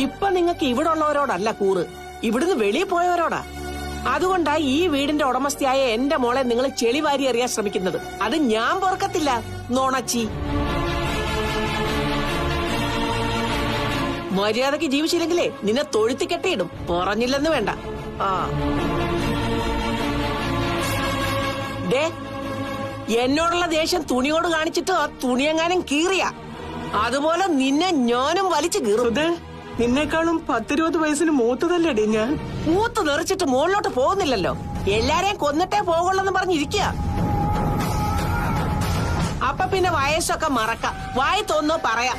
ഇപ്പൊ നിങ്ങൾക്ക് ഇവിടെ ഉള്ളവരോടല്ല കൂറ്, ഇവിടുന്ന് വെളിയിൽ പോയവരോടാ. അതുകൊണ്ടാ ഈ വീടിന്റെ ഉടമസ്ഥയായ എന്റെ മോളെ നിങ്ങൾ ചെളിവാരി അറിയാൻ ശ്രമിക്കുന്നത്. അത് ഞാൻ പൊറുക്കത്തില്ല, നോണച്ചി. മര്യാദക്ക് ജീവിച്ചില്ലെങ്കിലേ നിന്നെ തൊഴുത്തി കെട്ടിയിടും, പറഞ്ഞില്ലെന്ന് വേണ്ട. എന്നോടുള്ള ദേഷ്യം തുണിയോട് കാണിച്ചിട്ട് ആ തുണിയെങ്ങാനും കീറിയ അതുപോലെ നിന്നെ ഞാനും വലിച്ചു കീറും. നിന്നേക്കാളും 10-20 വയസ്സിന് മൂത്തതല്ലേടി ഞാൻ. മൂത്ത് തെറിച്ചിട്ട് മുകളിലോട്ട് പോകുന്നില്ലല്ലോ, എല്ലാരെയും കൊന്നിട്ടേ പോകുള്ളെന്ന് പറഞ്ഞിരിക്കുക. അപ്പൊ പിന്നെ വയസ്സൊക്കെ മറക്കാം, വായി തോന്നോ പറയാം.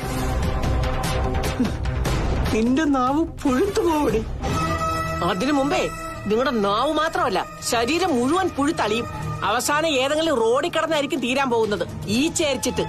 നിന്റെ നാവ് പുഴുത്തു പോവടി. അതിനു മുമ്പേ നിങ്ങളുടെ നാവ് മാത്രമല്ല ശരീരം മുഴുവൻ പുഴുത്തളിയും. അവസാനം ഏതെങ്കിലും റോഡിൽ കിടന്നായിരിക്കും തീരാൻ പോകുന്നത്, ഈ ചേരിച്ചിട്ട്.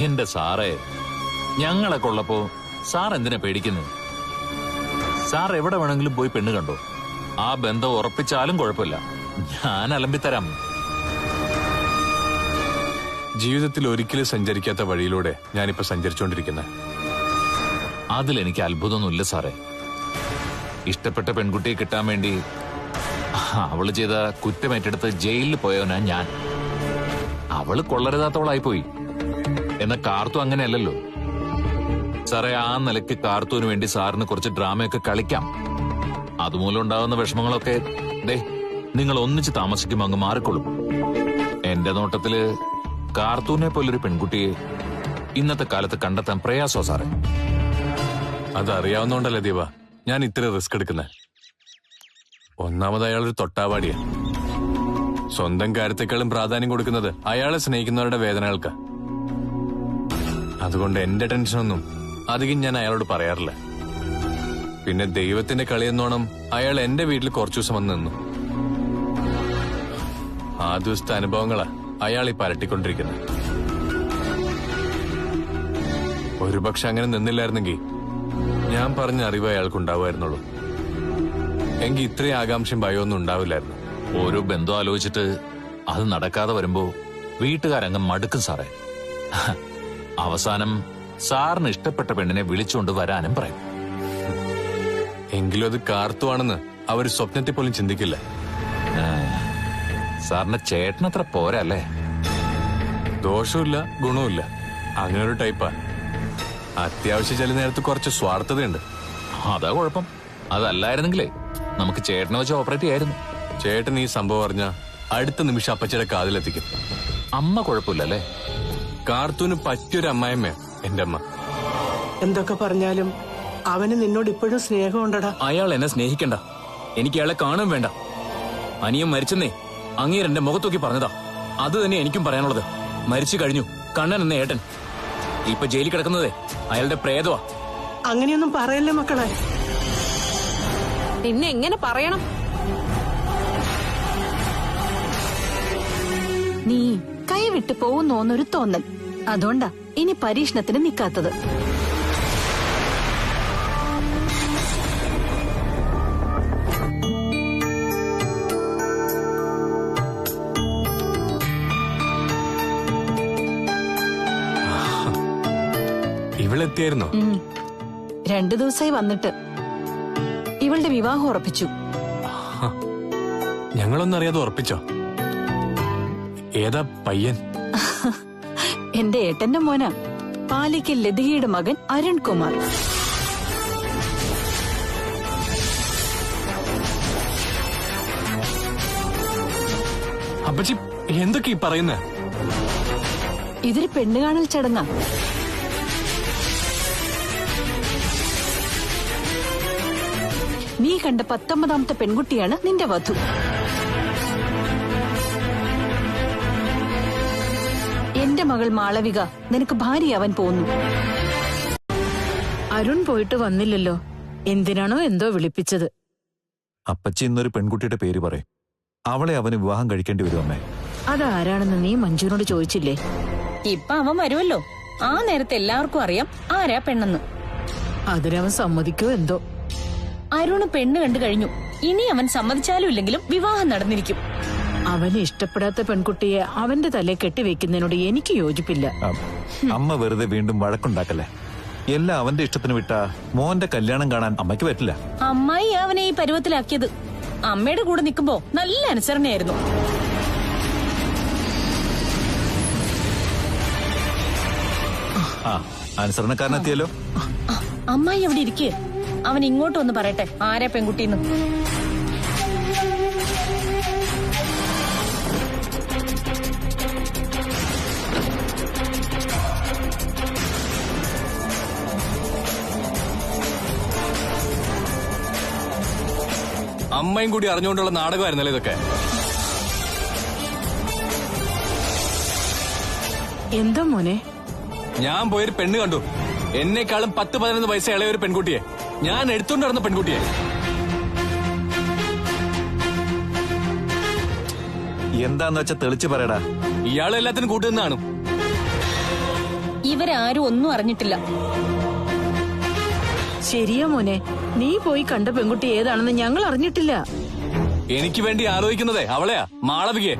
എന്റെ സാറേ, ഞങ്ങളൊക്കെ ഉള്ളപ്പോ സാർ എന്തിനാ പേടിക്കുന്നത്? സാർ എവിടെ വേണമെങ്കിലും പോയി പെണ്ണ് കണ്ടോ, ആ ബന്ധം ഉറപ്പിച്ചാലും കുഴപ്പമില്ല, ഞാൻ അലമ്പിത്തരാം. ജീവിതത്തിൽ ഒരിക്കലും സഞ്ചരിക്കാത്ത വഴിയിലൂടെ ഞാനിപ്പോ സഞ്ചരിച്ചുകൊണ്ടിരിക്കുന്നത്. അതിലെനിക്ക് അത്ഭുതമൊന്നുമില്ല സാറേ. ഇഷ്ടപ്പെട്ട പെൺകുട്ടിയെ കിട്ടാൻ വേണ്ടി അവള് ചെയ്ത കുറ്റമേറ്റെടുത്ത് ജയിലിൽ പോയവനാ ഞാൻ. അവള് കൊള്ളരുതാത്തവളായിപ്പോയി. എന്നാ കാർത്തു അങ്ങനെയല്ലല്ലോ സാറേ. ആ നിലയ്ക്ക് കാർത്തുവിന് വേണ്ടി സാറിന് കുറച്ച് ഡ്രാമയൊക്കെ കളിക്കാം. അതുമൂലം ഉണ്ടാകുന്ന വിഷമങ്ങളൊക്കെ നിങ്ങൾ ഒന്നിച്ച് താമസിക്കുമ്പോൾ അങ്ങ് മാറിക്കൊള്ളും. എന്റെ നോട്ടത്തില് കാർത്തൂനെ പോലൊരു പെൺകുട്ടിയെ ഇന്നത്തെ കാലത്ത് കണ്ടെത്താൻ പ്രയാസോ സാറേ. അതറിയാവുന്നോണ്ടല്ലേ ദീപ ഞാൻ ഇത്ര റിസ്ക് എടുക്കുന്നത്. ഒന്നാമത് അയാളൊരു തൊട്ടാവാടിയാ. സ്വന്തം കാര്യത്തെക്കാളും പ്രാധാന്യം കൊടുക്കുന്നത് അയാളെ സ്നേഹിക്കുന്നവരുടെ വേദനകൾക്കാ. അതുകൊണ്ട് എന്റെ ടെൻഷനൊന്നും അധികം ഞാൻ അയാളോട് പറയാറില്ല. പിന്നെ ദൈവത്തിന്റെ കളിയെന്നോണം അയാൾ എന്റെ വീട്ടിൽ കുറച്ചു ദിവസം വന്ന് നിന്നു. ആ ദിവസത്തെ അനുഭവങ്ങളാ അയാൾ ഈ പരട്ടിക്കൊണ്ടിരിക്കുന്നത്. ഒരുപക്ഷെ അങ്ങനെ നിന്നില്ലായിരുന്നെങ്കിൽ ഞാൻ പറഞ്ഞ അറിവ് അയാൾക്കുണ്ടാവുമായിരുന്നുള്ളൂ. എങ്കിൽ ഇത്രയും ആകാംക്ഷയും ഭയമൊന്നും ഉണ്ടാവില്ലായിരുന്നു. ഓരോ ബന്ധം ആലോചിച്ചിട്ട് അത് നടക്കാതെ വരുമ്പോ വീട്ടുകാരങ്ങ് മടുക്കും സാറേ. അവസാനം സാറിന് ഇഷ്ടപ്പെട്ട പെണ്ണിനെ വിളിച്ചുകൊണ്ട് വരാനും പറയും. എങ്കിലും അത് കാർത്തുവാണെന്ന് അവർ സ്വപ്നത്തിൽ പോലും ചിന്തിക്കില്ല. സാറിന്റെ ചേട്ടനത്ര പോരാ അല്ലേ? ദോഷമില്ല ഗുണവുമില്ല, അങ്ങനെ ഒരു ടൈപ്പാ. അത്യാവശ്യം ചില നേരത്ത് കുറച്ച് സ്വാർത്ഥതയുണ്ട്. അതാ കുഴപ്പം. അതല്ലായിരുന്നെങ്കിലേ നമുക്ക് ചേട്ടനെ വെച്ച് ഓപ്പറേറ്റ് ചെയ്യായിരുന്നു. ചേട്ടൻ ഈ സംഭവം അറിഞ്ഞ അടുത്ത നിമിഷം അപ്പച്ചയുടെ കാതിലെത്തിക്കും. അമ്മ കുഴപ്പമില്ലല്ലേ? കാർത്തൂന് പറ്റിയൊരു അമ്മായിമ്മ എന്റെ അമ്മ. എന്തൊക്കെ പറഞ്ഞാലും അവന് നിന്നോട് ഇപ്പോഴും സ്നേഹമുണ്ടടാ. അയാൾ എന്നെ സ്നേഹിക്കണ്ട, എനിക്ക് അയാളെ കാണും വേണ്ട. അനിയൻ മരിച്ചെന്നേ അങ്ങേര് എന്റെ മുഖത്തോക്കി പറഞ്ഞതാ. അത് തന്നെ എനിക്കും പറയാനുള്ളത്. മരിച്ചു കഴിഞ്ഞു കണ്ണൻ എന്ന ഏട്ടൻ. ഇപ്പൊ ജയിലിൽ കിടക്കുന്നതേ അയാളുടെ പ്രേതവാ. അങ്ങനെയൊന്നും പറയല്ലേ മക്കളെ. പിന്നെ എങ്ങനെ പറയണം? നീ കൈവിട്ട് പോകുന്നോന്നൊരു തോന്നൽ, അതുകൊണ്ടാ ഇനി പരീക്ഷണത്തിന് നിൽക്കാത്തത്. ഇവളെത്തിയായിരുന്നോ? 2 ദിവസമായി വന്നിട്ട്. ഇവളുടെ വിവാഹം ഉറപ്പിച്ചു. ഞങ്ങളൊന്നും അറിയാതെ ഉറപ്പിച്ചോ? ഏതാ പയ്യൻ? എന്റെ ഏട്ടന്റെ മോനാ, പാലിക്കൽ ലതികയുടെ മകൻ അരുൺകുമാർ. അപ്പച്ചി എന്തൊക്കെ ഈ പറയുന്നേ? ഇതൊരു പെണ്ണുകാണൽ ചടങ്ങാ. നീ കണ്ട 19ാമത്തെ പെൺകുട്ടിയാണ് നിന്റെ വധു. എന്റെ മകൾ മാളവിക നിനക്ക് ഭാര്യയാവാൻ പോകുന്നു. അരുൺ പോയിട്ട് വന്നില്ലല്ലോ, എന്തിനാണോ എന്തോ വിളിപ്പിച്ചത്. അപ്പച്ചി ഇന്നൊരു പെൺകുട്ടിയുടെ പേര് പറയും. അവളെ അവന് വിവാഹം കഴിക്കേണ്ടി വരും അമ്മേ. അതാരാണെന്ന് നീ മഞ്ജുവിനോട് ചോദിച്ചില്ലേ? ഇപ്പൊ അവൻ വരുമല്ലോ, ആ നേരത്തെ എല്ലാവർക്കും അറിയാം ആരാ പെണ്ണെന്ന്. അതിനവൻ സമ്മതിക്കോ എന്തോ. അരുണ് പെണ്ണ് കണ്ടു കഴിഞ്ഞു. ഇനി അവൻ സമ്മതിച്ചാലും ഇല്ലെങ്കിലും വിവാഹം നടന്നിരിക്കും. അവന് ഇഷ്ടപ്പെടാത്ത പെൺകുട്ടിയെ അവന്റെ തലയെ കെട്ടിവെക്കുന്നതിനോട് എനിക്ക് യോജിപ്പില്ല. അമ്മ വെറുതെ വീണ്ടും വഴക്കുണ്ടാക്കല്ലേ. എല്ലാം അവന്റെ ഇഷ്ടത്തിന് വിട്ടാ മോന്റെ കല്യാണം കാണാൻ അമ്മയ്ക്ക് പറ്റില്ല. അമ്മായി അവനെ ഈ പരുവത്തിലാക്കിയത്. അമ്മയുടെ കൂടെ നിൽക്കുമ്പോ നല്ല അനുസരണയായിരുന്നു. അനുസരണക്കാരനെത്തിയല്ലോ. അമ്മായി എവിടെ ഇരിക്കേ? അവൻ ഇങ്ങോട്ട് വന്ന് പറയട്ടെ ആരാ പെൺകുട്ടിന്ന്. അമ്മയും കൂടി അറിഞ്ഞുകൊണ്ടുള്ള നാടകമായിരുന്നല്ലേ ഇതൊക്കെ? എന്താ മോനെ? ഞാൻ പോയൊരു പെണ്ണ് കണ്ടു. എന്നെക്കാളും 10-11 വയസ്സ് ഇളയ ഒരു പെൺകുട്ടിയെ. ഞാൻ എടുത്തോണ്ട് നടന്ന പെൺകുട്ടിയെ. എന്താന്ന് വെച്ചാ തെളിച്ചു പറയടാ. ഇയാളെ എല്ലാത്തിനും കൂട്ടുനിന്നാണ്. ഇവരാരും ഒന്നും അറിഞ്ഞിട്ടില്ല. ശരിയാ മോനെ, നീ പോയി കണ്ട പെൺകുട്ടി ഏതാണെന്ന് ഞങ്ങൾ അറിഞ്ഞിട്ടില്ല. എനിക്ക് വേണ്ടി ആലോചിക്കുന്നതേ അവളെയാ, മാളവികയെ.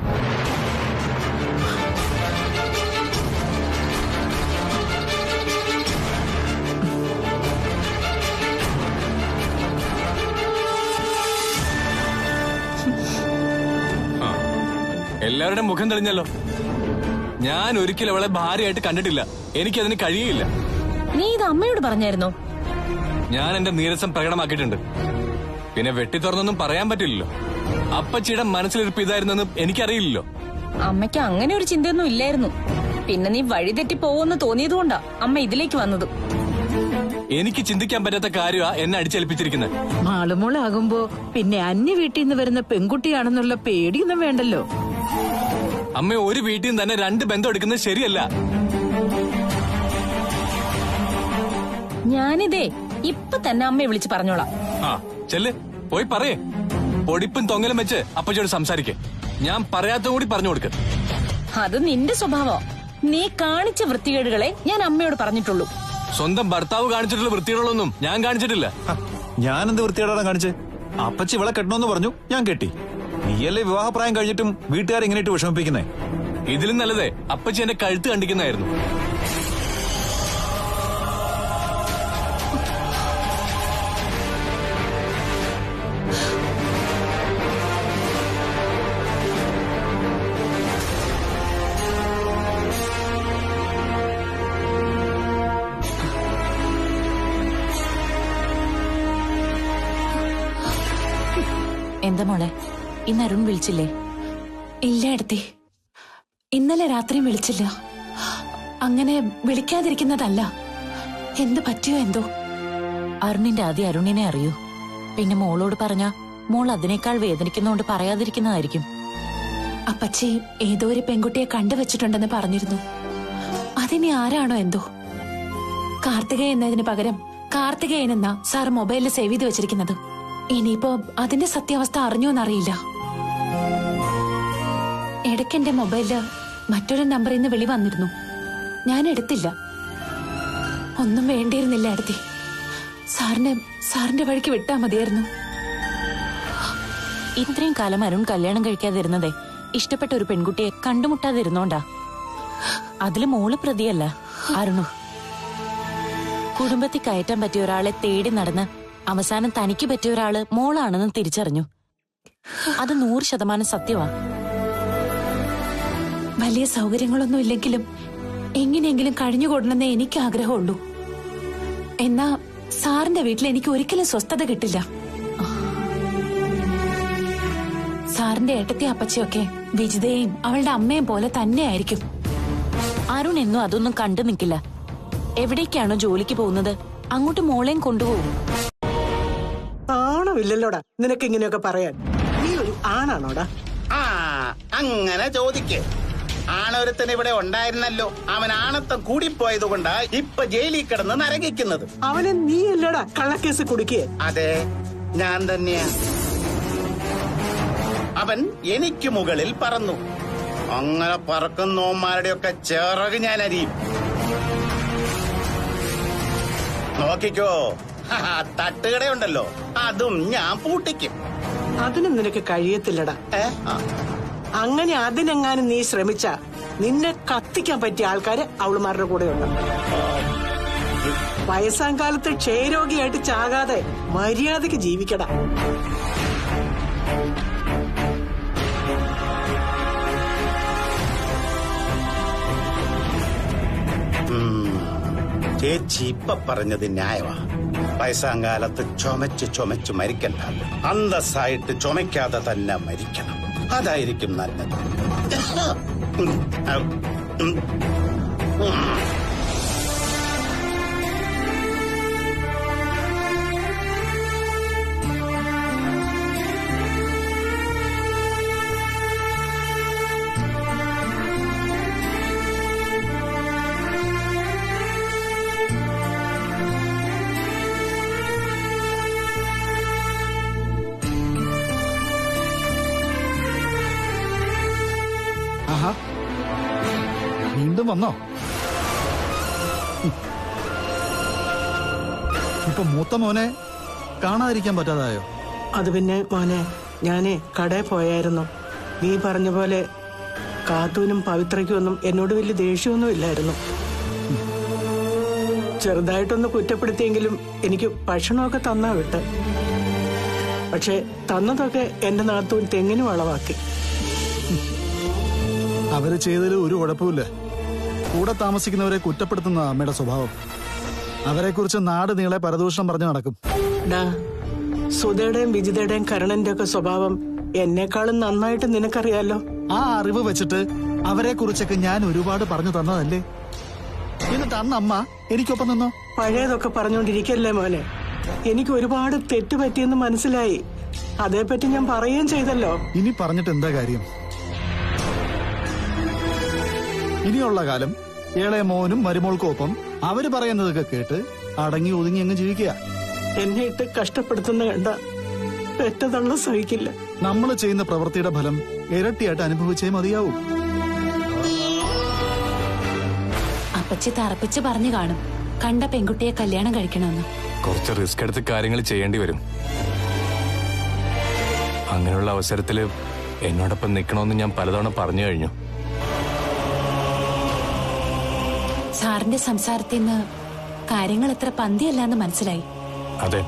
എല്ലാവരുടെ മുഖം തെളിഞ്ഞല്ലോ. ഞാൻ ഒരിക്കലും അവളെ ഭാര്യയായിട്ട് കണ്ടിട്ടില്ല. എനിക്കതിന് കഴിയില്ല. നീ ഇത് അമ്മയോട് പറഞ്ഞായിരുന്നോ? ഞാൻ എന്റെ നീരസം പ്രകടമാക്കിയിട്ടുണ്ട്. പിന്നെ വെട്ടിത്തുറന്നൊന്നും പറയാൻ പറ്റില്ലല്ലോ. അപ്പച്ചിയുടെ മനസ്സിലിരിപ്പ് ഇതായിരുന്നെന്ന് എനിക്കറിയില്ലല്ലോ. അമ്മയ്ക്ക് അങ്ങനെ ഒരു ചിന്തയൊന്നും ഇല്ലായിരുന്നു. പിന്നെ നീ വഴിതെറ്റി പോവെന്ന് തോന്നിയതുകൊണ്ടാ അമ്മ ഇതിലേക്ക് വന്നത്. എനിക്ക് ചിന്തിക്കാൻ പറ്റാത്ത കാര്യമാ എന്നെ അടിച്ചേൽപ്പിച്ചിരിക്കുന്നത്. മാളുമോളാകുമ്പോ പിന്നെ അന്യ വീട്ടിൽ നിന്ന് വരുന്ന പെൺകുട്ടിയാണെന്നുള്ള പേടിയൊന്നും വേണ്ടല്ലോ. അമ്മ ഒരു വീട്ടിൽ നിന്ന് തന്നെ 2 ബന്ധം എടുക്കുന്നത് ശരിയല്ല. ഞാനിതേ ഇപ്പൊ തന്നെ അമ്മയെ വിളിച്ച് പറഞ്ഞോളാം. ആ ചെല്ല്, പോയി പറയേ. പൊടിപ്പും തൊങ്ങലും വെച്ച് അപ്പച്ചോട് സംസാരിക്കേ. ഞാൻ പറയാത്ത കൂടി പറഞ്ഞു കൊടുക്ക. അത് നിന്റെ സ്വഭാവം. നീ കാണിച്ച വൃത്തികേടുകളെ ഞാൻ അമ്മയോട് പറഞ്ഞിട്ടുള്ളൂ. സ്വന്തം ഭർത്താവ് കാണിച്ചിട്ടുള്ള വൃത്തികേടുകളൊന്നും ഞാൻ കാണിച്ചിട്ടില്ല. ഞാനെന്ത് വൃത്തികേടാണ് കാണിച്ച്? അപ്പച്ചി ഇവളെ കെട്ടണമെന്ന് പറഞ്ഞു, ഞാൻ കെട്ടി. നീയല്ലേ വിവാഹപ്രായം കഴിഞ്ഞിട്ടും വീട്ടുകാരെങ്ങനെ ഇട്ട് വിഷമിപ്പിക്കുന്നേ? ഇതിലും നല്ലതേ അപ്പച്ചി എന്റെ കഴുത്ത് കണ്ടിക്കുന്നതായിരുന്നു. എന്താ മോളെ, ഇന്ന് അരുൺ വിളിച്ചില്ലേ? ഇല്ല എടുത്തി, ഇന്നലെ രാത്രിയും വിളിച്ചില്ല. അങ്ങനെ വിളിക്കാതിരിക്കുന്നതല്ല. എന്ത് പറ്റിയോ എന്തോ. അരുണിന്റെ ആദ്യം അരുണിനെ അറിയൂ. പിന്നെ മോളോട് പറഞ്ഞ മോൾ അതിനേക്കാൾ വേദനിക്കുന്നോണ്ട് പറയാതിരിക്കുന്നതായിരിക്കും. അപ്പച്ചി ഏതോ ഒരു പെൺകുട്ടിയെ കണ്ടുവച്ചിട്ടുണ്ടെന്ന് പറഞ്ഞിരുന്നു. അതിനി ആരാണോ എന്തോ. കാർത്തികേയൻ എന്നതിന് പകരം കാർത്തികേയൻ എന്നാ സാർ മൊബൈലിൽ സേവ് ചെയ്ത് വെച്ചിരിക്കുന്നത്. ഇനിയിപ്പോ അതിന്റെ സത്യാവസ്ഥ അറിഞ്ഞോന്നറിയില്ല. ഇടയ്ക്ക് എന്റെ മൊബൈലില് മറ്റൊരു നമ്പറിൽ നിന്ന് വിളി വന്നിരുന്നു. ഞാൻ എടുത്തില്ല. ഒന്നും വേണ്ടിയിരുന്നില്ല എടുത്തി. സാറിന്റെ വഴിക്ക് വിട്ടാ മതിയായിരുന്നു. ഇത്രയും കാലം അരുൺ കല്യാണം കഴിക്കാതിരുന്നതേ ഇഷ്ടപ്പെട്ട ഒരു പെൺകുട്ടിയെ കണ്ടുമുട്ടാതിരുന്നോണ്ടാ. അതില് മോള് പ്രതിയല്ല, അരുണു. കുടുംബത്തിൽ കയറ്റാൻ പറ്റിയ ഒരാളെ തേടി നടന്ന് അവസാനം തനിക്ക് പറ്റിയ ഒരാള് മോളാണെന്ന് തിരിച്ചറിഞ്ഞു. അത് 100% സത്യമാ. വലിയ സൗകര്യങ്ങളൊന്നും ഇല്ലെങ്കിലും എങ്ങനെയെങ്കിലും കഴിഞ്ഞുകൂടണമെന്നേ എനിക്ക് ആഗ്രഹമുള്ളൂ. എന്നാ സാറിന്റെ വീട്ടിൽ എനിക്ക് ഒരിക്കലും സ്വസ്ഥത കിട്ടില്ല. സാറിന്റെ ഏട്ടത്തി അപ്പച്ചിയൊക്കെ വിജിതയും അവളുടെ അമ്മയും പോലെ തന്നെയായിരിക്കും. അരുൺ എന്നും അതൊന്നും കണ്ടു നിൽക്കില്ല. എവിടേക്കാണോ ജോലിക്ക് പോകുന്നത് അങ്ങോട്ട് മോളെയും കൊണ്ടുപോകും. ആണമില്ലല്ലോടാ നിനക്ക് ഇങ്ങനെയൊക്കെ പറയാൻ. നീ ഒരു ആണാണോടാ? ആ അങ്ങനെ ചോദിക്കേ. ആണൊരുത്തൻ ഇവിടെ ഉണ്ടായിരുന്നല്ലോ. അവൻ ആണത്തം കൂടിപ്പോയത് കൊണ്ടാ ഇപ്പൊ ജയിലിൽ കിടന്ന് നരകിക്കുന്നത്. അവനെ നീ അല്ലടാ കള്ളക്കേസ് കുടുക്കിയേ? അതെ, ഞാൻ തന്നെയാ. അവൻ എനിക്ക് മുകളിൽ പറന്നു. അങ്ങനെ പറക്കുന്നോന്മാരുടെയൊക്കെ ചിറക് ഞാൻ അരിയും. നോക്കിക്കോ, തട്ടുകടയുണ്ടല്ലോ അതും ഞാൻ പൂട്ടിക്കും. അതിന് നിനക്ക് കഴിയത്തില്ലടാ. ഏ? ആ. അങ്ങനെ അതിനെങ്ങാനും നീ ശ്രമിച്ച നിന്നെ കത്തിക്കാൻ പറ്റിയ ആൾക്കാര് അവളുമാരുടെ കൂടെ ഉണ്ട്. വയസ്സാം കാലത്ത് ക്ഷയരോഗിയായിട്ട് ചാകാതെ മര്യാദക്ക് ജീവിക്കടാ. ചേച്ചി ഇപ്പൊ പറഞ്ഞത് ന്യായമാ. വയസ്സാം കാലത്ത് ചുമച്ച് മരിക്കണ്ട, അന്തസ്സായിട്ട് ചുമയ്ക്കാതെ തന്നെ മരിക്കണം. അതായിരിക്കും നല്ലത്. വീണ്ടും വന്നോ? ഇപ്പൊ മൂത്ത മോനെ കാണാതിരിക്കാൻ പറ്റാതായോ? അത് പിന്നെ മോനെ, ഞാനേ കടയിൽ പോയായിരുന്നു. നീ പറഞ്ഞ പോലെ കാത്തൂനും പവിത്രയ്ക്കും ഒന്നും എന്നോട് വലിയ ദേഷ്യമൊന്നും ഇല്ലായിരുന്നു. ചെറുതായിട്ടൊന്ന് കുറ്റപ്പെടുത്തിയെങ്കിലും എനിക്ക് ഭക്ഷണമൊക്കെ തന്നാ വിട്ട്. പക്ഷെ തന്നതൊക്കെ എന്റെ നാത്തൂൻ തെങ്ങിന് വളവാക്കി. അവര് ചെയ്തതിൽ ഒരു കുഴപ്പമില്ല. കൂടെ താമസിക്കുന്നവരെ കുറ്റപ്പെടുത്തുന്ന അമ്മയുടെ സ്വഭാവം. അവരെക്കുറിച്ച് നാട് നീളെ പരദൂഷണം പറഞ്ഞു നടക്കും. സുധയുടെയും വിജിതയുടെയും കരണന്റെ ഒക്കെ സ്വഭാവം എന്നെക്കാളും നന്നായിട്ട് നിനക്കറിയാലോ. ആ അറിവ് വെച്ചിട്ട് അവരെ കുറിച്ചൊക്കെ ഞാൻ ഒരുപാട് പറഞ്ഞു തന്നതല്ലേ. എന്നിട്ട് അന്ന് അമ്മ എനിക്കൊപ്പം നിന്നോ? പഴയതൊക്കെ പറഞ്ഞുകൊണ്ടിരിക്കല്ലേ മോനെ. എനിക്ക് ഒരുപാട് തെറ്റുപറ്റിയെന്ന് മനസ്സിലായി. അതേപ്പറ്റി ഞാൻ പറയുകയും ചെയ്തല്ലോ. ഇനി പറഞ്ഞിട്ട് എന്താ കാര്യം? ഇനിയുള്ള കാലം ഏളെ മോനും മരുമോൾക്കും ഒപ്പം അവര് പറയുന്നതൊക്കെ കേട്ട് അടങ്ങി ഒതുങ്ങി അങ്ങ് ജീവിക്കുക. എന്നെ ഇട്ട് കഷ്ടപ്പെടുത്തുന്ന കണ്ട പെറ്റതള്ള സഹിക്കില്ല. നമ്മൾ ചെയ്യുന്ന പ്രവൃത്തിയുടെ ഫലം ഇരട്ടിയായിട്ട് അനുഭവിച്ചേ മതിയാവും. അപ്പച്ചി തറപ്പിച്ച് പറഞ്ഞു കാണും കണ്ട പെൺകുട്ടിയെ കല്യാണം കഴിക്കണമെന്ന്. കുറച്ച് റിസ്ക് എടുത്ത് കാര്യങ്ങൾ ചെയ്യേണ്ടി വരും. അങ്ങനെയുള്ള അവസരത്തില് എന്നോടൊപ്പം നിൽക്കണമെന്ന് ഞാൻ പലതവണ പറഞ്ഞു കഴിഞ്ഞു. സാറിന്റെ സംസാരത്തിൽ നിന്ന് കാര്യങ്ങൾ എത്ര പന്തിയല്ലാന്ന് മനസ്സിലായി. അതെ,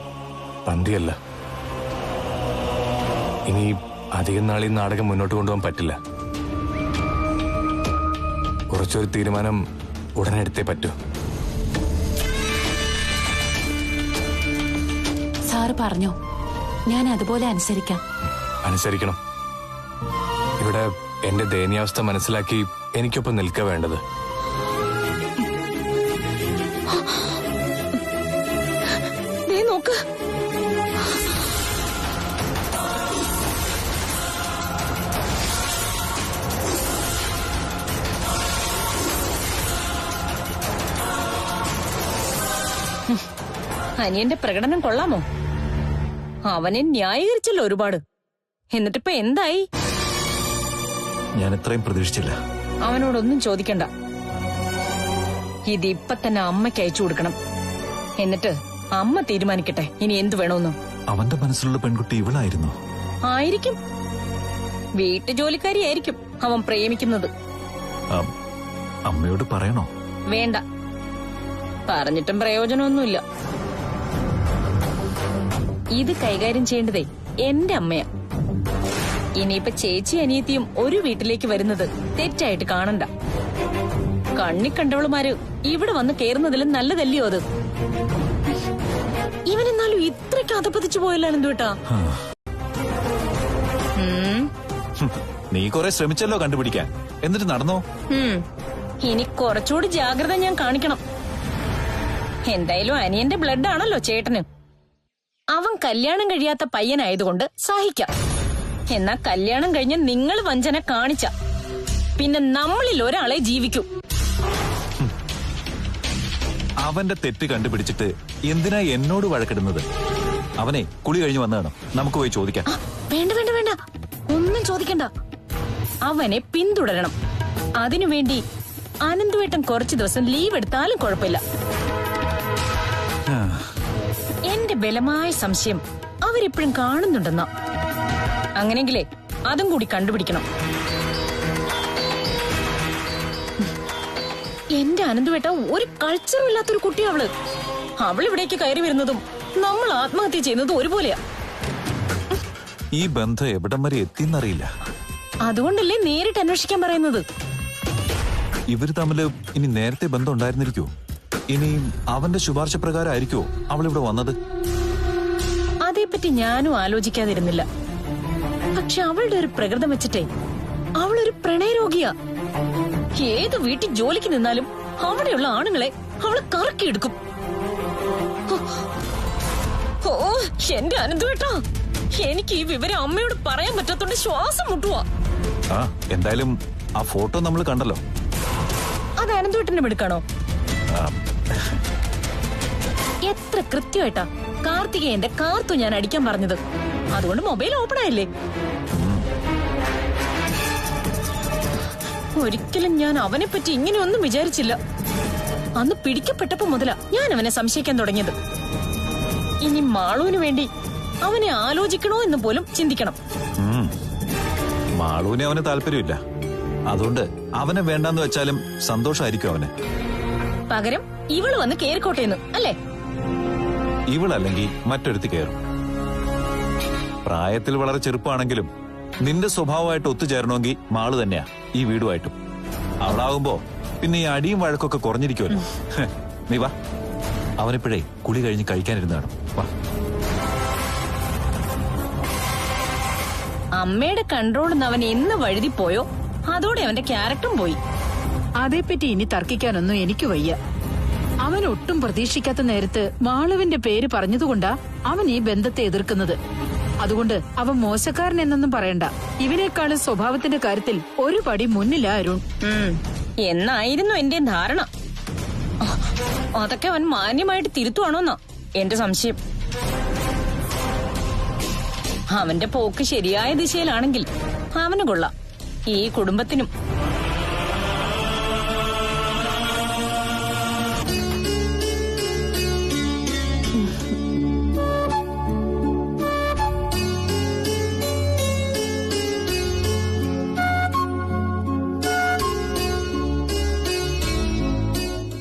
പന്തിയല്ല. ഇനി അധികം നാൾ ഈ നാടകം മുന്നോട്ട് കൊണ്ടുപോകാൻ പറ്റില്ല. കുറച്ചൊരു തീരുമാനം ഉടനെ എടുത്തേ പറ്റൂ. സാറ് പറഞ്ഞോ, ഞാൻ അതുപോലെ അനുസരിക്കാം. അനുസരിക്കണം. ഇവിടെ എന്റെ ദയനീയാവസ്ഥ മനസ്സിലാക്കി എനിക്കൊപ്പം നിൽക്കുക വേണ്ടത്. നോക്ക്, അനിയന്റെ പ്രകടനം കൊള്ളാമോ? അവനെ ന്യായീകരിച്ചല്ലോ ഒരുപാട്. എന്നിട്ടിപ്പോ എന്തായി? ഞാൻ എത്രയും പ്രതീക്ഷിച്ചില്ല. അവനോടൊന്നും ചോദിക്കണ്ട. ഇതിപ്പൊ തന്നെ അമ്മയ്ക്ക് അയച്ചു കൊടുക്കണം. എന്നിട്ട് അമ്മ തീരുമാനിക്കട്ടെ ഇനി എന്തു വേണമെന്നും. അവന്റെ മനസ്സിലുള്ള പെൺകുട്ടി ഇവളായിരുന്നു. ആയിരിക്കും, വീട്ടുജോലിക്കാരിയായിരിക്കും അവൻ പ്രേമിക്കുന്നത്. അമ്മയോട് പറയണോ? വേണ്ട, പറഞ്ഞിട്ടും പ്രയോജനമൊന്നുമില്ല. ഇത് കൈകാര്യം ചെയ്യേണ്ടതേ എന്റെ അമ്മയാ. ഇനിയിപ്പൊ ചേച്ചി അനിയത്തിയും ഒരു വീട്ടിലേക്ക് വരുന്നത് തെറ്റായിട്ട് കാണണ്ട. കണ്ണി കണ്ടവളുമാര് ഇവിടെ വന്ന് കേറുന്നതിലും നല്ലതല്ലയോ അത്? ഇവനെന്നാലും ഇത്രയ്ക്ക് അധപ്പതിച്ചു പോയല്ലോ എന്തുട്ടാ? നീ കുറെ ശ്രമിച്ചല്ലോ കണ്ടുപിടിക്കാൻ, എന്നിട്ട് നടന്നോ? ഇനി കുറച്ചുകൂടി ജാഗ്രത ഞാൻ കാണിക്കണം. എന്തായാലും അനിയന്റെ ബ്ലഡ് ആണല്ലോ ചേട്ടന്. അവൻ കല്യാണം കഴിയാത്ത പയ്യനായതുകൊണ്ട് സഹിക്കാം. എന്നാ കല്യാണം കഴിഞ്ഞ് നിങ്ങൾ വഞ്ചന കാണിച്ച പിന്നെ നമ്മളിൽ ഒരാളെ ജീവിക്കൂ. അവന്റെ തെറ്റ് കണ്ടുപിടിച്ചിട്ട് എന്തിനാ എന്നോട് വഴക്കിടുന്നത്? അവനെ കുളി കഴിഞ്ഞ് വന്നതാണ്, നമുക്ക് പോയി ചോദിക്കാം. വേണ്ട വേണ്ട വേണ്ട, ഒന്നും ചോദിക്കണ്ട. അവനെ പിന്തുടരണം. അതിനുവേണ്ടി അനന്തുവേട്ടൻ കുറച്ചു ദിവസം ലീവ് എടുത്താലും കുഴപ്പമില്ല. എന്റെ ബലമായ സംശയം അവരിപ്പോഴും കാണുന്നുണ്ടെന്നാ. അങ്ങനെങ്കിലേ അതും കൂടി കണ്ടുപിടിക്കണം. എന്റെ അനന്തുവേട്ട ഒരു കൾച്ചറും ഇല്ലാത്തൊരു കുട്ടിയാ അവള്. അവളിവിടേക്ക് കയറി വരുന്നതും നമ്മൾ ആത്മഹത്യ ചെയ്യുന്നതും ഒരുപോലെയാ. ഈ ബന്ധം എവിടം വരെ എത്തിയെന്നറിയില്ല. അതുകൊണ്ടല്ലേ നേരിട്ട് അന്വേഷിക്കാൻ പറയുന്നത്. ഇവര് തമ്മില് ഇനി നേരത്തെ ബന്ധം ഉണ്ടായിരുന്നിരിക്കുവോ? ഇനി അവന്റെ ശുപാർശ പ്രകാരം ആയിരിക്കുവോ അവളിവിടെ വന്നത്? അതേപ്പറ്റി ഞാനും ആലോചിക്കാതിരുന്നില്ല. പക്ഷെ അവളുടെ ഒരു പ്രകൃതം വെച്ചിട്ടേ അവളൊരു പ്രണയരോഗിയാ. ഏത് വീട്ടിൽ ജോലിക്ക് നിന്നാലും അവിടെയുള്ള ആണുങ്ങളെ അവള് കറക്കിയെടുക്കും. ഓ എന്റെ അനന്തുവേട്ടാ, എനിക്ക് ഈ വിവരം അമ്മയോട് പറയാൻ പറ്റാത്തോണ്ട് ശ്വാസം മുട്ടുവാ. എന്തായാലും ആ ഫോട്ടോ നമ്മൾ കണ്ടല്ലോ. അത് അനന്തുവേട്ടന്റെ മെടുക്കാണോ? എത്ര കൃത്യമായിട്ടാ കാർത്തികേയന്റെ കാർത്തു ഞാൻ അടിക്കാൻ പറഞ്ഞത്. അതുകൊണ്ട് മൊബൈൽ ഓപ്പൺ ആയില്ലേ. ഒരിക്കലും ഞാൻ അവനെ പറ്റി ഇങ്ങനെയൊന്നും വിചാരിച്ചില്ല. അന്ന് പിടിക്കപ്പെട്ടപ്പോ മുതലാ ഞാൻ അവനെ സംശയിക്കാൻ തുടങ്ങിയത്. ഇനി മാളുവിന് വേണ്ടി അവനെ ആലോചിക്കണോ എന്ന് പോലും ചിന്തിക്കണം. മാളുവിനെ അവന് താല്പര്യമില്ല. അതുകൊണ്ട് അവനെ വേണ്ടെന്ന് വെച്ചാലും സന്തോഷമായിരിക്കും അവന്. പകരം ഇവള് വന്ന് കേറിക്കോട്ടേന്ന് അല്ലേ? ഇവളല്ലെങ്കിൽ മറ്റൊരുത്തി കയറും. പ്രായത്തിൽ വളരെ ചെറുപ്പമാണെങ്കിലും നിന്റെ സ്വഭാവമായിട്ട് ഒത്തുചേരണമെങ്കിൽ മാള് തന്നെയാ ഈ വീടുമായിട്ടും. അവളാകുമ്പോ പിന്നെ ഈ അടിയും വഴക്കൊക്കെ കുറഞ്ഞിരിക്കുമല്ലോ. നീ വാ, അവനിപ്പോഴേ കുളി കഴിഞ്ഞ് കഴിക്കാനിരുന്നാണ്. വാ. അമ്മയുടെ കൺട്രോളിൽ അവൻ എന്ന് വഴുതി പോയോ അതോടെ അവന്റെ ക്യാരക്ടറും പോയി. അതേപ്പറ്റി ഇനി തർക്കിക്കാനൊന്നും എനിക്ക് വയ്യ. അവൻ ഒട്ടും പ്രതീക്ഷിക്കാത്ത നേരത്ത് മാളുവിന്റെ പേര് പറഞ്ഞതുകൊണ്ടാ അവൻ ഈ ബന്ധത്തെ എതിർക്കുന്നത്. അതുകൊണ്ട് അവൻ മോശക്കാരൻ എന്നൊന്നും പറയണ്ട. ഇവനേക്കാളും സ്വഭാവത്തിന്റെ കാര്യത്തിൽ ഒരു പടി മുന്നിലാ അരുൺ. എന്നായിരുന്നു എന്റെ ധാരണ. അതൊക്കെ അവൻ മാന്യമായിട്ട് തിരുത്തുവാണോന്നാ എന്റെ സംശയം. അവന്റെ പോക്ക് ശരിയായ ദിശയിലാണെങ്കിൽ അവന് കൊള്ളാം, ഈ കുടുംബത്തിനും.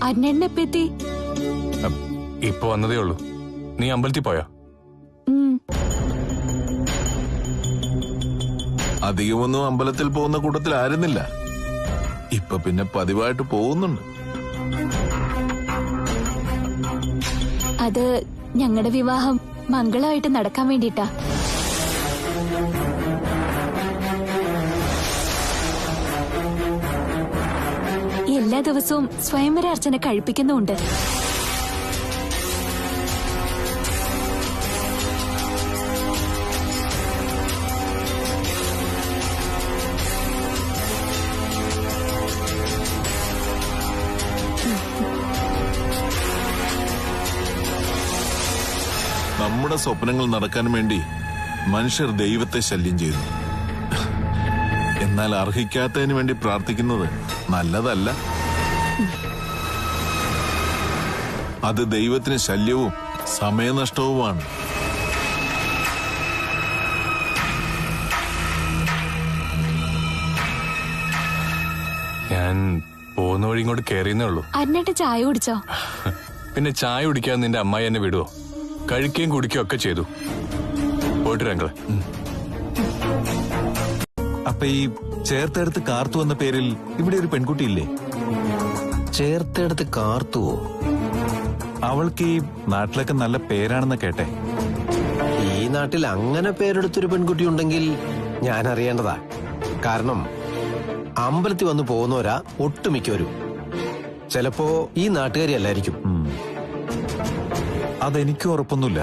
അന്നെപ്പെത്തി ഇപ്പൊ വന്നതേ ഉള്ളൂ. നീ അമ്പലത്തിൽ പോയോ? അധികമൊന്നും അമ്പലത്തിൽ പോകുന്ന കൂട്ടത്തിലായിരുന്നില്ല. ഇപ്പൊ പിന്നെ പതിവായിട്ട് പോകുന്നുണ്ട്. അത് ഞങ്ങളുടെ വിവാഹം മംഗളമായിട്ട് നടക്കാൻ വേണ്ടിട്ടാ. എല്ലാ ദിവസവും സ്വയംവര അർച്ചന കഴിപ്പിക്കുന്നുണ്ട്. നമ്മുടെ സ്വപ്നങ്ങൾ നടക്കാൻ വേണ്ടി മനുഷ്യർ ദൈവത്തെ ശല്യം ചെയ്യുന്നു. എന്നാൽ അർഹിക്കാത്തതിന് വേണ്ടി പ്രാർത്ഥിക്കുന്നത് നല്ലതല്ല. അത് ദൈവത്തിന് ശല്യവും സമയനഷ്ടവുമാണ്. ഞാൻ പോകുന്ന വഴി ഇങ്ങോട്ട് കയറിയെന്നേ ഉള്ളൂ. അന്നേട്ട് ചായ കുടിച്ചോ? പിന്നെ ചായ കുടിക്കാതെ നിന്റെ അമ്മായി എന്നെ വിടുവോ? കഴിക്കുകയും കുടിക്കുകയും ഒക്കെ ചെയ്തു. പോയിട്ട് രംഗളെ. അപ്പൊ ഈ ചേർത്തെടുത്ത് കാർത്തു എന്ന പേരിൽ ഇവിടെ ഒരു പെൺകുട്ടിയില്ലേ? ചേർത്തെടുത്ത് കാർത്തുവോ? അവൾക്ക് ഈ നാട്ടിലൊക്കെ നല്ല പേരാണെന്ന് കേട്ടെ. ഈ നാട്ടിൽ അങ്ങനെ പേരെടുത്തൊരു പെൺകുട്ടി ഉണ്ടെങ്കിൽ ഞാൻ അറിയേണ്ടതാ. കാരണം അമ്പലത്തിൽ വന്ന് പോകുന്നവരാ ഒട്ടുമിക്കവരും. ചിലപ്പോ ഈ നാട്ടുകാരി അല്ലായിരിക്കും. അതെനിക്ക് ഉറപ്പൊന്നുമില്ല.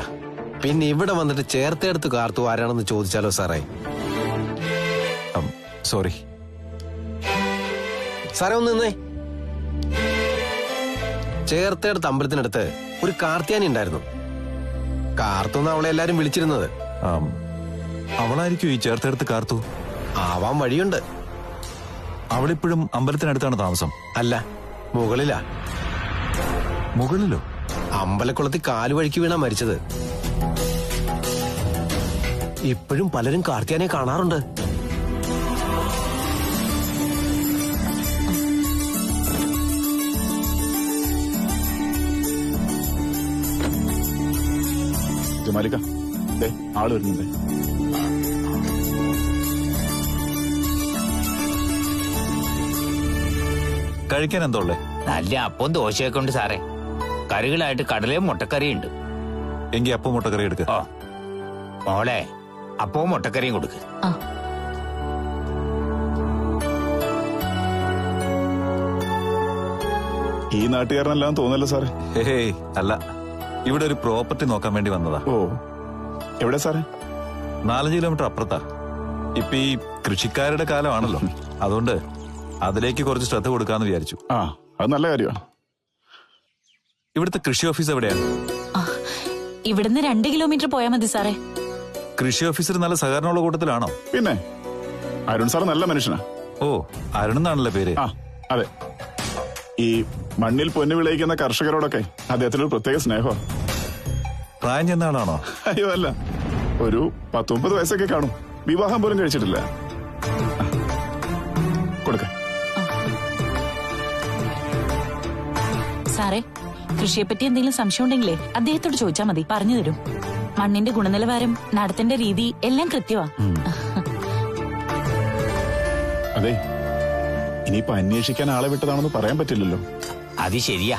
പിന്നെ ഇവിടെ വന്നിട്ട് ചേർത്തെടുത്ത് കാർത്തു ആരാണെന്ന് ചോദിച്ചാലോ സാറേ? സോറി സാറേ, ഒന്ന് നിന്നേ. ചേർത്തെടുത്ത് അമ്പലത്തിനടുത്ത് ഒരു കാർത്തിയാനി ഉണ്ടായിരുന്നു. കാർത്തുന്ന് അവളെ എല്ലാരും വിളിച്ചിരുന്നത്. അവളായിരിക്കും ഈ ചേർത്തെടുത്ത് കാർത്തു. ആവാൻ വഴിയുണ്ട്. അവളിപ്പോഴും അമ്പലത്തിനടുത്താണ് താമസം? അല്ല, മുകളിലാ. മുകളിലോ? അമ്പലക്കുളത്തിൽ കാല് വഴിക്ക് വീണാ മരിച്ചത്. ഇപ്പോഴും പലരും കാർത്തിയാനെ കാണാറുണ്ട്. ജമാലിക്ക, ആള് വരുന്നുണ്ട്. കഴിക്കാൻ എന്താ ഉള്ളേ? നല്ല അപ്പം ദോശയൊക്കെ ഉണ്ട് സാറേ. കറികളായിട്ട് കടലയും മുട്ടക്കറിയും ഉണ്ട്. എങ്കി അപ്പം മുട്ടക്കറി എടുക്ക. മോളെ അപ്പവും മുട്ടക്കറിയും കൊടുക്ക്. ഈ നാട്ടുകാരനെല്ലാം തോന്നല്ലോ സാറേ? ഹേയ് അല്ല, ഇവിടെ ഒരു പ്രോപ്പർട്ടി നോക്കാൻ വേണ്ടി വന്നതാ. ഓ, എവിടെ സാറേ? 4 കിലോമീറ്റർ അപ്പുറത്താ. ഇപ്പൊ ഈ കൃഷിക്കാരുടെ കാലമാണല്ലോ, അതുകൊണ്ട് അതിലേക്ക് കുറച്ച് ശ്രദ്ധ കൊടുക്കാന്ന് വിചാരിച്ചു. ആ, അത് നല്ല കാര്യമാണ്. ഇവിടുത്തെ കൃഷി ഓഫീസ് എവിടെയാണ്? ഇവിടുന്ന് 2 കിലോമീറ്റർ പോയാൽ മതി സാറേ. കൃഷി ഓഫീസർ നല്ല സഹകരണമുള്ള കൂട്ടത്തിലാണോ? പിന്നെ അരുൺ സാർ നല്ല മനുഷ്യനാ. ഓ, അരുൺ എന്നാണല്ലേ പേര്? ആ അതെ. ഈ മണ്ണിൽ പൊന്നു വിളയിക്കുന്ന കർഷകരോടൊക്കെ അദ്ദേഹത്തിനൊരു പ്രത്യേക സ്നേഹം. പ്രായം ചെന്ന ആളാണോ? അയ്യോ അല്ല, ഒരു 10-30 വയസ്സൊക്കെ കാണും. വിവാഹം പോലും കഴിച്ചിട്ടില്ല. കൊടുക്ക. സാറേ, കൃഷിയെപ്പറ്റി എന്തെങ്കിലും സംശയം ഉണ്ടെങ്കിലേ അദ്ദേഹത്തോട് ചോദിച്ചാൽ മതി, പറഞ്ഞു തരും. മണ്ണിന്റെ ഗുണനിലവാരം, നടത്തിന്റെ രീതി എല്ലാം കൃത്യമാ. അതെ, ഇനിയിപ്പോ അന്വേഷിക്കാൻ ആളെ വിട്ടതാണെന്ന് പറയാൻ പറ്റില്ലല്ലോ. അത് ശരിയാ,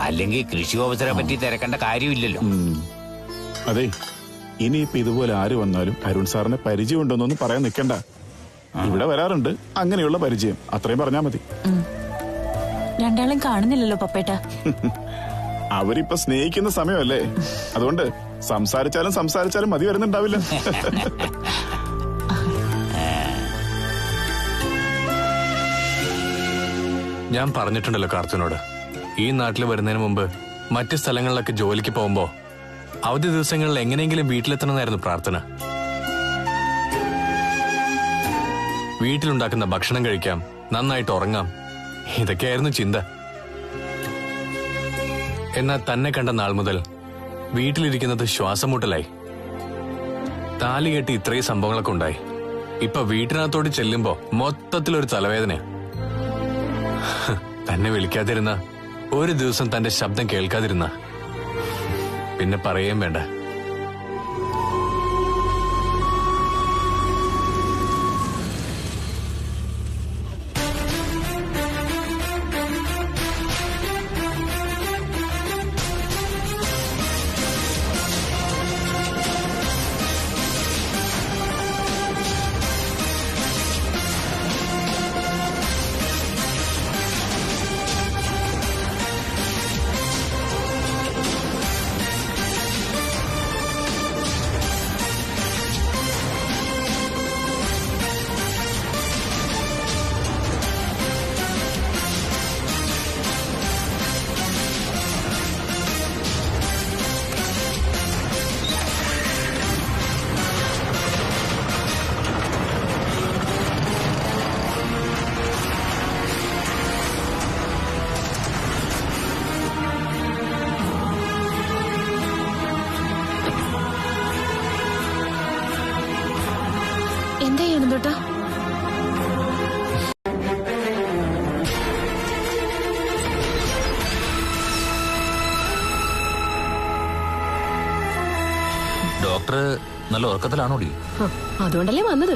അല്ലെങ്കിൽ കൃഷി ഓഫീസറെ പറ്റി തിരക്കേണ്ട കാര്യമില്ലല്ലോ. അതെ, ഇനിയിപ്പോ ഇതുപോലെ ആര് വന്നാലും അരുൺ സാറിന് പരിചയം ഉണ്ടോന്നൊന്നും പറയാൻ നിൽക്കണ്ട. ഇവിടെ വരാറുണ്ട്, അങ്ങനെയുള്ള പരിചയം, അത്രയും പറഞ്ഞാ മതി. രണ്ടാളും കാണുന്നില്ലല്ലോ പപ്പേട്ട. അവരിപ്പോ സ്നേഹിക്കുന്ന സമയമല്ലേ, അതുകൊണ്ട് സംസാരിച്ചാലും മതി വരുന്നുണ്ടാവില്ല. ഞാൻ പറഞ്ഞിട്ടുണ്ടല്ലോ കാർത്തുനോട്, ഈ നാട്ടിൽ വരുന്നതിന് മുമ്പ് മറ്റു സ്ഥലങ്ങളിലൊക്കെ ജോലിക്ക് പോകുമ്പോ അവധി ദിവസങ്ങളിൽ എങ്ങനെയെങ്കിലും വീട്ടിലെത്തണമെന്നായിരുന്നു പ്രാർത്ഥന. വീട്ടിലുണ്ടാക്കുന്ന ഭക്ഷണം കഴിക്കാം, നന്നായിട്ട് ഉറങ്ങാം, ഇതൊക്കെയായിരുന്നു ചിന്ത. എന്നാൽ തന്നെ കണ്ട നാൾ മുതൽ വീട്ടിലിരിക്കുന്നത് ശ്വാസമുട്ടലായി. താലി കെട്ടി ഇത്രയും സംഭവങ്ങളൊക്കെ ഉണ്ടായി. ഇപ്പൊ വീട്ടിനകത്തോട്ട് ചെല്ലുമ്പോ മൊത്തത്തിലൊരു തലവേദന. തന്നെ വിളിക്കാതിരുന്ന, ഒരു ദിവസം തന്റെ ശബ്ദം കേൾക്കാതിരുന്ന, പിന്നെ പറയുകയും വേണ്ട. എന്താ ചെയ്യുന്നുട്ടാ? ഡോക്ടർ നല്ല ഉറക്കത്തിലാണോടി? അതുകൊണ്ടല്ലേ വന്നത്.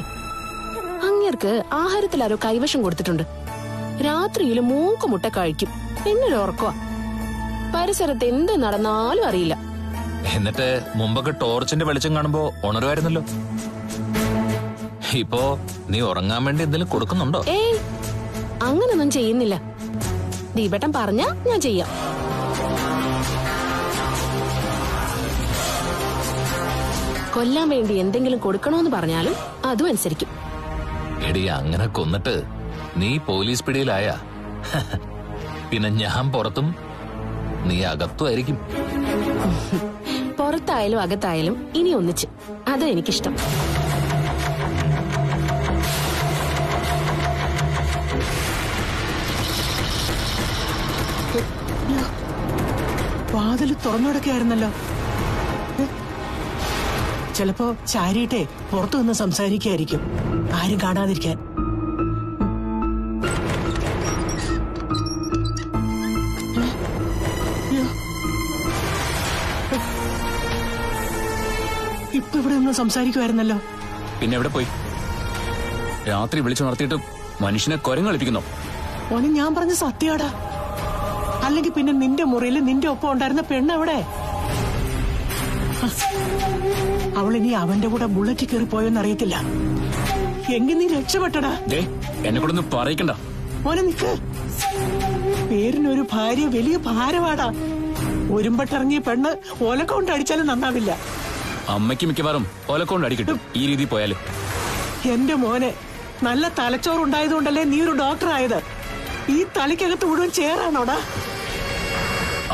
അങ്ങേർക്ക് ആഹാരത്തിൽ ആരോ കൈവശം കൊടുത്തിട്ടുണ്ട്. രാത്രിയിൽ മൂക്കുമുട്ട കഴിക്കും, പിന്നൊരു ഉറക്കവാ. പരിസരത്ത് എന്ത് നടന്നാലും അറിയില്ല. എന്നിട്ട് മുമ്പൊക്കെ ടോർച്ചിന്റെ വെളിച്ചം കാണുമ്പോ ഉണരുമായിരുന്നല്ലോ. ഇപ്പോ നീ ഉറങ്ങാൻ വേണ്ടി എന്തെങ്കിലും കൊടുക്കുന്നുണ്ടോ? ഏയ്, അങ്ങനൊന്നും ചെയ്യുന്നില്ല. ദീപേട്ടൻ പറഞ്ഞാ ഞാൻ ചെയ്യാം. കൊല്ലാൻ വേണ്ടി എന്തെങ്കിലും കൊടുക്കണോന്ന് പറഞ്ഞാലും അതും അനുസരിക്കും. എടി, അങ്ങനെ കൊന്നിട്ട് നീ പോലീസ് പിടിയിലായ പിന്നെ ഞാൻ പുറത്തും നീ അകത്തുമായിരിക്കും. പുറത്തായാലും അകത്തായാലും ഇനി ഒന്നിച്ച്, അതാ എനിക്കിഷ്ടം. വാതിൽ തുറന്നുകിടക്കുകയായിരുന്നല്ലോ. ചിലപ്പോ ചാരിയിട്ടെ പുറത്തു നിന്ന് സംസാരിക്കായിരിക്കും, ആരും കാണാതിരിക്കാൻ. ഇപ്പൊ ഇവിടെ നിന്ന് സംസാരിക്കുമായിരുന്നല്ലോ. പിന്നെ എവിടെ പോയി? രാത്രി വിളിച്ചു നടത്തിയിട്ട് മനുഷ്യനെ കൊരങ്ങളിപ്പിക്കുന്നു. ഓന് ഞാൻ പറഞ്ഞ സത്യാടാ. അല്ലെങ്കിൽ പിന്നെ നിന്റെ മുറിയിൽ നിന്റെ ഒപ്പം ഉണ്ടായിരുന്ന പെണ്ണെവിടെ? അവളിനി അവന്റെ കൂടെ ബുള്ളറ്റ് കയറി പോയോന്ന് അറിയത്തില്ല. എങ്കിൽ നീ രക്ഷപ്പെട്ടടാ. എന്നെ കൂടെ ഒന്നും പറയിക്കണ്ട. മോനെ നിക്ക്. പേരിനൊരു ഭാര്യ വലിയ ഭാരവാടാ. ഒരുമ്പട്ടിറങ്ങിയ പെണ്ണ് ഓലക്കൊണ്ട് അടിച്ചാലും നന്നാവില്ല. അമ്മയ്ക്ക് മിക്കവാറും ഓലക്കൊണ്ട് അടിക്കിട്ടും ഈ രീതി പോയാലും. എന്റെ മോനെ, നല്ല തലച്ചോറുണ്ടായതുകൊണ്ടല്ലേ നീ ഒരു ഡോക്ടർ ആയത്. ഈ തലയ്ക്കകത്ത് മുഴുവൻ ചേരാണോടാ?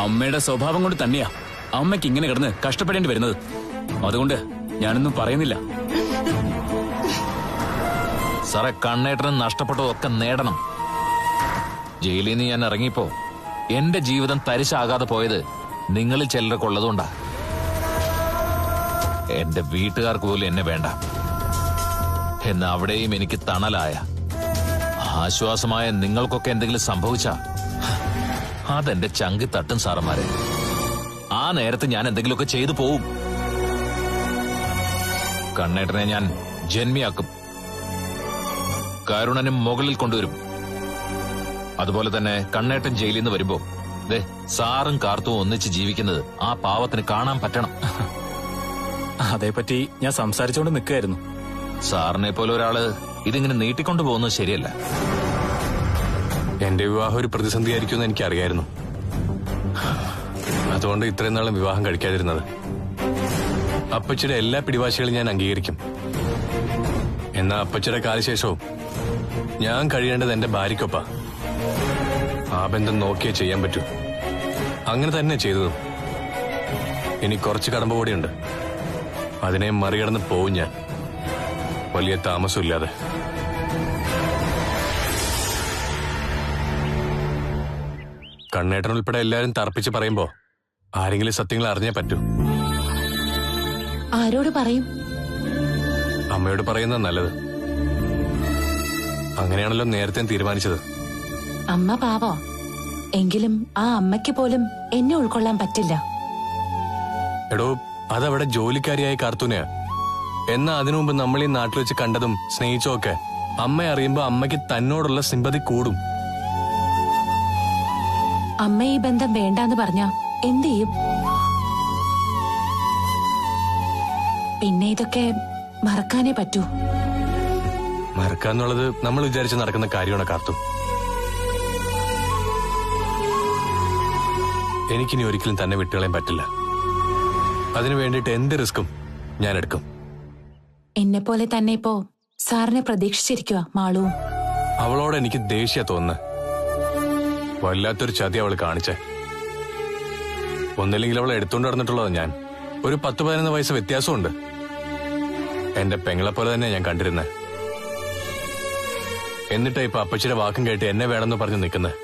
അമ്മയുടെ സ്വഭാവം കൊണ്ട് തന്നെയാ അമ്മയ്ക്ക് ഇങ്ങനെ കിടന്ന് കഷ്ടപ്പെടേണ്ടി വരുന്നത്. അതുകൊണ്ട് ഞാനൊന്നും പറയുന്നില്ല. സാറേ, കണ്ണേട്ടനും നഷ്ടപ്പെട്ടതൊക്കെ നേടണം. ജയിലിൽ നിന്ന് ഞാൻ ഇറങ്ങിയപ്പോ എന്റെ ജീവിതം തരിശാകാതെ പോയത് നിങ്ങളിൽ ചിലരൊക്കെ ഉള്ളതുകൊണ്ടാ. എന്റെ വീട്ടുകാർക്ക് പോലും എന്നെ വേണ്ട. എന്ന് അവിടെയും എനിക്ക് തണലായ ആശ്വാസമായ നിങ്ങൾക്കൊക്കെ എന്തെങ്കിലും സംഭവിച്ചാ അതെന്റെ ചങ്കി തട്ടും സാറന്മാരെ. ആ നേരത്ത് ഞാൻ എന്തെങ്കിലുമൊക്കെ ചെയ്തു പോവും. കണ്ണേട്ടനെ ഞാൻ ജന്മിയാക്കും, കരുണനും മുകളിൽ കൊണ്ടുവരും. അതുപോലെ തന്നെ കണ്ണേട്ടൻ ജയിലിൽ നിന്ന് വരുമ്പോ സാറും കാർത്തും ഒന്നിച്ച് ജീവിക്കുന്നത് ആ പാവത്തിന് കാണാൻ പറ്റണം. അതേപ്പറ്റി ഞാൻ സംസാരിച്ചുകൊണ്ട് നിൽക്കുകയായിരുന്നു. സാറിനെ പോലെ ഒരാള് ഇതിങ്ങനെ നീട്ടിക്കൊണ്ടു പോകുന്നത് ശരിയല്ല. എന്റെ വിവാഹം ഒരു പ്രതിസന്ധിയായിരിക്കുമെന്ന് എനിക്കറിയായിരുന്നു. അതുകൊണ്ട് ഇത്രയും നാളും വിവാഹം കഴിക്കാതിരുന്നത്. അപ്പച്ചിയുടെ എല്ലാ പിടിവാശികളും ഞാൻ അംഗീകരിക്കും. എന്നാ അപ്പച്ചിയുടെ കാലശേഷവും ഞാൻ കഴിയേണ്ടത് എന്റെ ഭാര്യയ്ക്കൊപ്പ. ആ ബന്ധം നോക്കിയേ ചെയ്യാൻ പറ്റൂ. അങ്ങനെ തന്നെ ചെയ്തതും. ഇനി കുറച്ച് കടമ്പ കൂടിയുണ്ട്. അതിനെ മറികടന്ന് പോവും ഞാൻ, വലിയ താമസമില്ലാതെ. കണ്ണേട്ടൻ ഉൾപ്പെടെ എല്ലാരും തർപ്പിച്ച് പറയുമ്പോ ആരെങ്കിലും സത്യങ്ങൾ അറിഞ്ഞേ പറ്റൂ. ആരോട് പറയും? അമ്മയോട് പറയുന്നത് നല്ലത്. അങ്ങനെയാണല്ലോ നേരത്തെ തീരുമാനിച്ചത്. അമ്മ പാവോ, എങ്കിലും ആ അമ്മയ്ക്ക് പോലും എന്നെ ഉൾക്കൊള്ളാൻ പറ്റില്ല. എടോ, അതവിടെ ജോലിക്കാരിയായ കാർത്തൂനെയാ. എന്നാ അതിനു മുമ്പ് നമ്മൾ ഈ നാട്ടിൽ വെച്ച് കണ്ടതും സ്നേഹിച്ചോ ഒക്കെ അമ്മയെ അറിയുമ്പോ അമ്മയ്ക്ക് തന്നോടുള്ള സിമ്പതി കൂടും. അമ്മ ഈ ബന്ധം വേണ്ടാന്ന് പറഞ്ഞാ എന്ത് ചെയ്യും? പിന്നെ ഇതൊക്കെ മറക്കാനേ പറ്റൂ. മറക്കാന്നുള്ളത് നമ്മൾ വിചാരിച്ച് നടക്കുന്ന കാര്യമാണ് കാർത്തു. എനിക്കിനി ഒരിക്കലും തന്നെ വിട്ടുകളയാൻ പറ്റില്ല. അതിനു വേണ്ടിയിട്ട് എന്ത് റിസ്ക്കും ഞാൻ എടുക്കും. എന്നെ പോലെ തന്നെ ഇപ്പോ സാറിനെ പ്രതീക്ഷിച്ചിരിക്കുക മാളു. അവളോട് എനിക്ക് ദേഷ്യ തോന്നുന്നു. വല്ലാത്തൊരു ചതി അവൾ കാണിച്ചേ. ഒന്നില്ലെങ്കിൽ അവളെ എടുത്തോണ്ട് നടന്നിട്ടുള്ളത് ഞാൻ. ഒരു 10-11 വയസ്സ് വ്യത്യാസമുണ്ട്. എന്റെ പെങ്ങളെ പോലെ തന്നെ ഞാൻ കണ്ടിരുന്നത്. എന്നിട്ടാ ഇപ്പൊ അപ്പച്ചിയുടെ വാക്കും കേട്ട് എന്നെ വേണമെന്ന് പറഞ്ഞ് നിൽക്കുന്നത്.